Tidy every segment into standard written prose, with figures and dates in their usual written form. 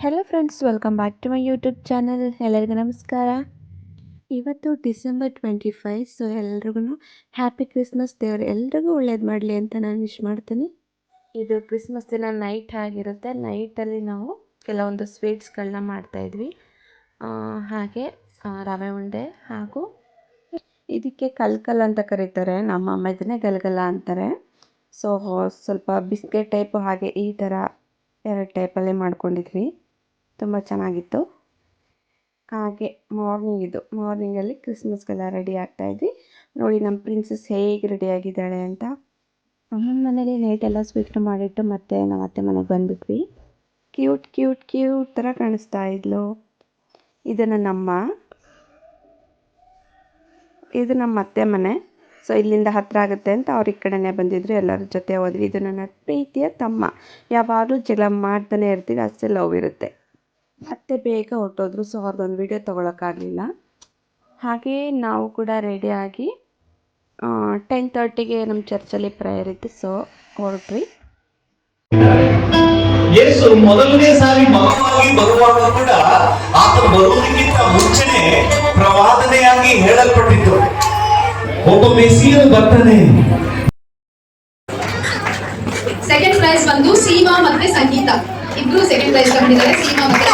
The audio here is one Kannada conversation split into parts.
Hello friends, welcome back to my YouTube channel. ಎಲ್ಲರಿಗೂ ನಮಸ್ಕಾರ. ಇವತ್ತು ಡಿಸೆಂಬರ್ 25. ಸೊ ಎಲ್ರಿಗೂ ಹ್ಯಾಪಿ ಕ್ರಿಸ್ಮಸ್. ದೇವರು ಎಲ್ರಿಗೂ ಒಳ್ಳೇದು ಮಾಡಲಿ ಅಂತ ನಾನು ವಿಶ್ ಮಾಡ್ತೀನಿ. ಇದು ಕ್ರಿಸ್ಮಸ್ ದಿನ ನೈಟ್ ಆಗಿರುತ್ತೆ. ನೈಟಲ್ಲಿ ನಾವು ಕೆಲವೊಂದು ಸ್ವೀಟ್ಸ್ಗಳನ್ನ ಮಾಡ್ತಾಯಿದ್ವಿ. ಹಾಗೆ ರವೆ ಉಂಡೆ ಹಾಗೂ ಇದಕ್ಕೆ ಕಲ್ಕಲ್ ಅಂತ ಕರೀತಾರೆ. ನಮ್ಮ ಅಮ್ಮ ಇದನ್ನೇ ಗಲಗಲ ಅಂತಾರೆ. ಸೊ ಸ್ವಲ್ಪ ಬಿಸ್ಕೆಟ್ ಟೈಪು ಹಾಗೆ ಈ ಥರ 2 ಟೈಪಲ್ಲಿ ಮಾಡ್ಕೊಂಡಿದ್ವಿ. ತುಂಬ ಚೆನ್ನಾಗಿತ್ತು. ಹಾಗೆ ಮಾರ್ನಿಂಗಲ್ಲಿ ಕ್ರಿಸ್ಮಸ್ಗೆಲ್ಲ ರೆಡಿ ಆಗ್ತಾಯಿದ್ವಿ. ನೋಡಿ ನಮ್ಮ ಪ್ರಿನ್ಸಸ್ ಹೇಗೆ ರೆಡಿಯಾಗಿದ್ದಾಳೆ ಅಂತ. ಅಮ್ಮನ ಮನೇಲಿ ನೈಟೆಲ್ಲ ಸ್ವೀಟ್ನ ಮಾಡಿಟ್ಟು ಮತ್ತೆ ನಮ್ಮ ಅತ್ತೆ ಮನೆಗೆ ಬಂದುಬಿಟ್ವಿ. ಕ್ಯೂಟ್ ಕ್ಯೂಟ್ ಕ್ಯೂಟ್ ಥರ ಕಾಣಿಸ್ತಾ ಇದ್ಲು. ಇದು ನಮ್ಮ ಅತ್ತೆ ಮನೆ. ಸೊ ಇಲ್ಲಿಂದ ಹತ್ತಿರ ಆಗುತ್ತೆ ಅಂತ ಅವ್ರ ಈ ಕಡೆನೇ ಬಂದಿದ್ರು. ಎಲ್ಲರ ಜೊತೆ ಹೋದ್ವಿ. ಇದು ನನ್ನ ಪ್ರೀತಿಯ ತಮ್ಮ. ಯಾವಾಗಲೂ ಜಗಳ ಮಾಡ್ತಾನೆ ಇರ್ತೀವಿ, ಅಷ್ಟೇ ಲವ್ ಇರುತ್ತೆ. ಅತ್ತೆ ಬೇಗ ಹೊರಟೋದ್ರು. ಸೊ ಅವ್ರದ್ದೊಂದು ವಿಡಿಯೋ ತೊಗೊಳಕ್ಕಾಗಲಿಲ್ಲ. ಹಾಗೆ ನಾವು ಕೂಡ ರೆಡಿಯಾಗಿ 10:30ಗೆ ನಮ್ಮ ಚರ್ಚಲ್ಲಿ ಪ್ರೇಯರ್ ಇತ್ತು. ಸೊ ಹೊರಟ್ವಿ. ಯೇಸು ಮೊದಲನೇ ಸಾರಿ ಮಗನಾಗಿ ಬರುವಾಗ ಕೂಡ ಆತ ಬರುವುದಕ್ಕಿಂತ ಮುಂಚೆನೆ ಪ್ರವಾದನೆಯಾಗಿ ಹೇಳಲ್ಪಟ್ಟಿತ್ತು, ಒಬ್ಬ ಮೆಸ್ಸಿಯನು ಬರ್ತಾನೆ. ಸೆಕೆಂಡ್ ಪ್ರೈಸ್ ಬಂದು ಸೀಮಾ ಮತ್ತೆ ಸಂಗೀತ. ಇಬ್ರು ಸೆಕೆಂಡ್ ಪ್ರೈಸ್ ತಗೊಂಡಿದ್ದಾರೆ. ಸೀಮಾ ಮತ್ತೆ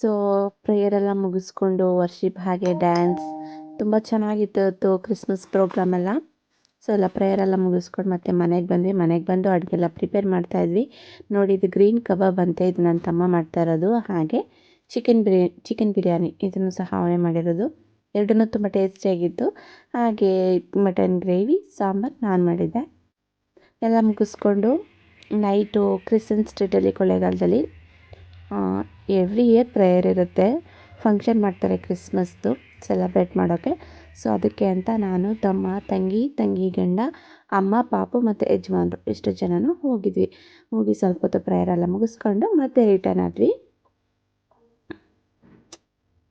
ಸೊ ಪ್ರೇಯರೆಲ್ಲ ಮುಗಿಸ್ಕೊಂಡು ವರ್ಷಿಪ್ ಹಾಗೆ ಡ್ಯಾನ್ಸ್ ತುಂಬ ಚೆನ್ನಾಗಿತ್ತು ಕ್ರಿಸ್ಮಸ್ ಪ್ರೋಗ್ರಾಮ್ ಎಲ್ಲ. ಸೊ ಎಲ್ಲ ಪ್ರೇಯರೆಲ್ಲ ಮುಗಿಸ್ಕೊಂಡು ಮತ್ತೆ ಮನೆಗೆ ಬಂದು ಅಡುಗೆಲ್ಲ ಪ್ರಿಪೇರ್ ಮಾಡ್ತಾಯಿದ್ವಿ. ನೋಡಿ, ಇದು ಗ್ರೀನ್ ಕಬಾಬ್ ಅಂತ, ಇದು ನನ್ನ ತಮ್ಮ ಮಾಡ್ತಾ ಇರೋದು. ಹಾಗೆ ಚಿಕನ್ ಬಿರಿಯಾನಿ ಇದನ್ನು ಸಹ ಅವನೇ ಮಾಡಿರೋದು. ಎರಡನ್ನೂ ತುಂಬ ಟೇಸ್ಟಿಯಾಗಿತ್ತು. ಹಾಗೆ ಮಟನ್ ಗ್ರೇವಿ, ಸಾಂಬಾರು ನಾನು ಮಾಡಿದ್ದೆ. ಎಲ್ಲ ಮುಗಿಸ್ಕೊಂಡು ನೈಟು ಕ್ರಿಸ್ಮಸ್ ಸ್ಟ್ರೀಟಲ್ಲಿ ಕೊಳ್ಳೇಗಾಲದಲ್ಲಿ ಎವ್ರಿ ಇಯರ್ ಪ್ರೇಯರ್ ಇರುತ್ತೆ. ಫಂಕ್ಷನ್ ಮಾಡ್ತಾರೆ ಕ್ರಿಸ್ಮಸ್ದು ಸೆಲೆಬ್ರೇಟ್ ಮಾಡೋಕ್ಕೆ. ಸೊ ಅದಕ್ಕೆ ಅಂತ ನಾನು, ತಮ್ಮ, ತಂಗಿ ಗಂಡ, ಅಮ್ಮ, ಪಾಪು ಮತ್ತು ಯಜಮಾನ್ರು ಇಷ್ಟು ಜನನೂ ಹೋಗಿ ಸ್ವಲ್ಪ ಹೊತ್ತು ಪ್ರೇಯರೆಲ್ಲ ಮುಗಿಸ್ಕೊಂಡು ಮತ್ತೆ ರಿಟರ್ನ್ ಆದ್ವಿ.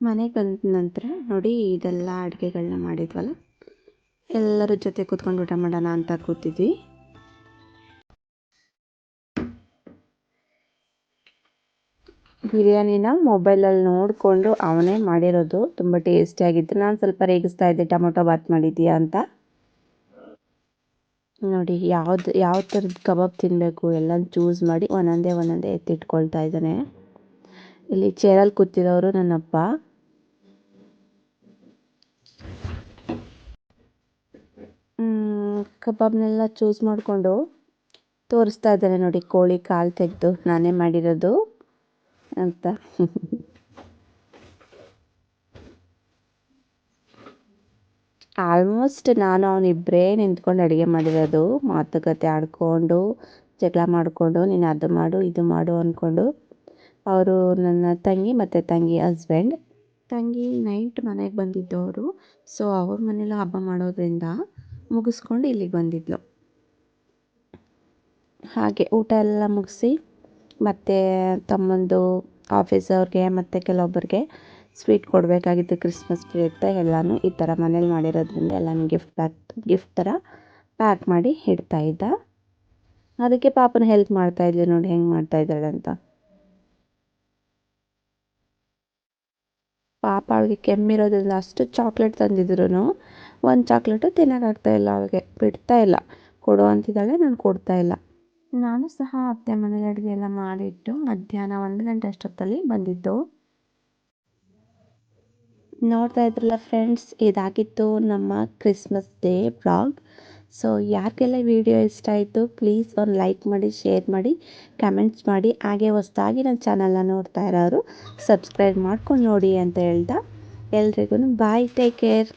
ಮನೆಗೆ ಬಂದ ನಂತರ ನೋಡಿ, ಇದೆಲ್ಲ ಅಡುಗೆಗಳನ್ನ ಮಾಡಿದ್ವಲ್ಲ, ಎಲ್ಲರ ಜೊತೆ ಕೂತ್ಕೊಂಡು ಊಟ ಮಾಡೋಣ ಅಂತ ಕೂತಿದ್ವಿ. ಬಿರಿಯಾನಿನ ಮೊಬೈಲಲ್ಲಿ ನೋಡಿಕೊಂಡು ಅವನೇ ಮಾಡಿರೋದು. ತುಂಬ ಟೇಸ್ಟಿಯಾಗಿತ್ತು. ನಾನು ಸ್ವಲ್ಪ ರೇಗಿಸ್ತಾ ಇದ್ದೆ, ಟೊಮೊಟೊ ಬಾತ್ ಮಾಡಿದ್ದೀಯಾ ಅಂತ. ನೋಡಿ, ಯಾವ ಥರದ ಕಬಾಬ್ ತಿನ್ನಬೇಕು ಎಲ್ಲ ಚೂಸ್ ಮಾಡಿ ಒಂದೊಂದೇ ಎತ್ತಿಟ್ಕೊಳ್ತಾ ಇದ್ದಾನೆ. ಇಲ್ಲಿ ಚೇರಲ್ಲಿ ಕೂತಿರೋರು ನನ್ನಪ್ಪ. ಕಬಾಬ್ನೆಲ್ಲ ಚೂಸ್ ಮಾಡಿಕೊಂಡು ತೋರಿಸ್ತಾ ಇದ್ದಾನೆ. ನೋಡಿ, ಕೋಳಿ ಕಾಲು ತೆಗೆದು ನಾನೇ ಮಾಡಿರೋದು ಅಂತ. ಆಲ್ಮೋಸ್ಟ್ ನಾನು ಅವನಿಬ್ಬರೇ ನಿಂತ್ಕೊಂಡು ಅಡುಗೆ ಮಾಡಿರೋದು. ಮಾತುಕತೆ ಆಡಿಕೊಂಡು, ಜಗಳ ಮಾಡಿಕೊಂಡು, ನೀನು ಅದು ಮಾಡು ಇದು ಮಾಡು ಅಂದ್ಕೊಂಡು. ಅವರು ನನ್ನ ತಂಗಿ ಮತ್ತು ತಂಗಿ ಹಸ್ಬೆಂಡ್. ತಂಗಿ ನೈಟ್ ಮನೆಗೆ ಬಂದಿದ್ದವರು. ಸೊ ಅವ್ರ ಮನೇಲಿ ಹಬ್ಬ ಮಾಡೋದ್ರಿಂದ ಮುಗಿಸ್ಕೊಂಡು ಇಲ್ಲಿಗೆ ಬಂದಿದ್ಲು. ಹಾಗೆ ಊಟ ಎಲ್ಲ ಮುಗಿಸಿ ಮತ್ತು ತಮ್ಮಂದು ಆಫೀಸವ್ರಿಗೆ ಮತ್ತು ಕೆಲವೊಬ್ಬರಿಗೆ ಸ್ವೀಟ್ ಕೊಡಬೇಕಾಗಿತ್ತು ಕ್ರಿಸ್ಮಸ್ ಪ್ರಯುಕ್ತ. ಎಲ್ಲನೂ ಈ ಥರ ಮನೇಲಿ ಮಾಡಿರೋದ್ರಿಂದ ಎಲ್ಲನೂ ಗಿಫ್ಟ್ ಥರ ಪ್ಯಾಕ್ ಮಾಡಿ ಇಡ್ತಾಯಿದ್ದ. ಅದಕ್ಕೆ ಪಾಪನ ಹೆಲ್ಪ್ ಮಾಡ್ತಾಯಿದ್ವಿ. ನೋಡಿ ಹೆಂಗೆ ಮಾಡ್ತಾಯಿದ್ದಾಳೆ ಅಂತ. ಪಾಪ ಅವಳಿಗೆ ಕೆಮ್ಮಿರೋದ್ರಿಂದ ಅಷ್ಟು ಚಾಕ್ಲೇಟ್ ತಂದಿದ್ರು ಒಂದು ಚಾಕ್ಲೇಟು ತಿನ್ನೋಕ್ಕಾಗ್ತಾಯಿಲ್ಲ ಅವಳಿಗೆ, ಬಿಡ್ತಾ ಇಲ್ಲ. ಕೊಡು ಅಂತಿದ್ದಾಳೆ, ನಾನು ಕೊಡ್ತಾ ಇಲ್ಲ. ನಾನು ಸಹ ಅತ್ತೆ ಮನೇಲಿ ಅಡುಗೆ ಎಲ್ಲ ಮಾಡಿಟ್ಟು ಮಧ್ಯಾಹ್ನ 1 ಗಂಟೆ ಅಷ್ಟೊತ್ತಲ್ಲಿ ಬಂದಿದ್ದು. ನೋಡ್ತಾ ಇದ್ರಲ್ಲ ಫ್ರೆಂಡ್ಸ್, ಇದಾಗಿತ್ತು ನಮ್ಮ ಕ್ರಿಸ್ಮಸ್ ಡೇ ವ್ಲಾಗ್. ಸೊ ಯಾರಿಗೆಲ್ಲ ವಿಡಿಯೋ ಇಷ್ಟ ಆಯಿತು ಪ್ಲೀಸ್ ಒಂದು ಲೈಕ್ ಮಾಡಿ, ಶೇರ್ ಮಾಡಿ, ಕಮೆಂಟ್ಸ್ ಮಾಡಿ. ಹಾಗೆ ಹೊಸದಾಗಿ ನನ್ನ ಚಾನಲ್ನ ನೋಡ್ತಾ ಇರೋರು ಸಬ್ಸ್ಕ್ರೈಬ್ ಮಾಡ್ಕೊಂಡು ನೋಡಿ ಅಂತ ಹೇಳ್ತಾ ಎಲ್ರಿಗೂ ಬಾಯ್, ಟೇಕ್ ಕೇರ್.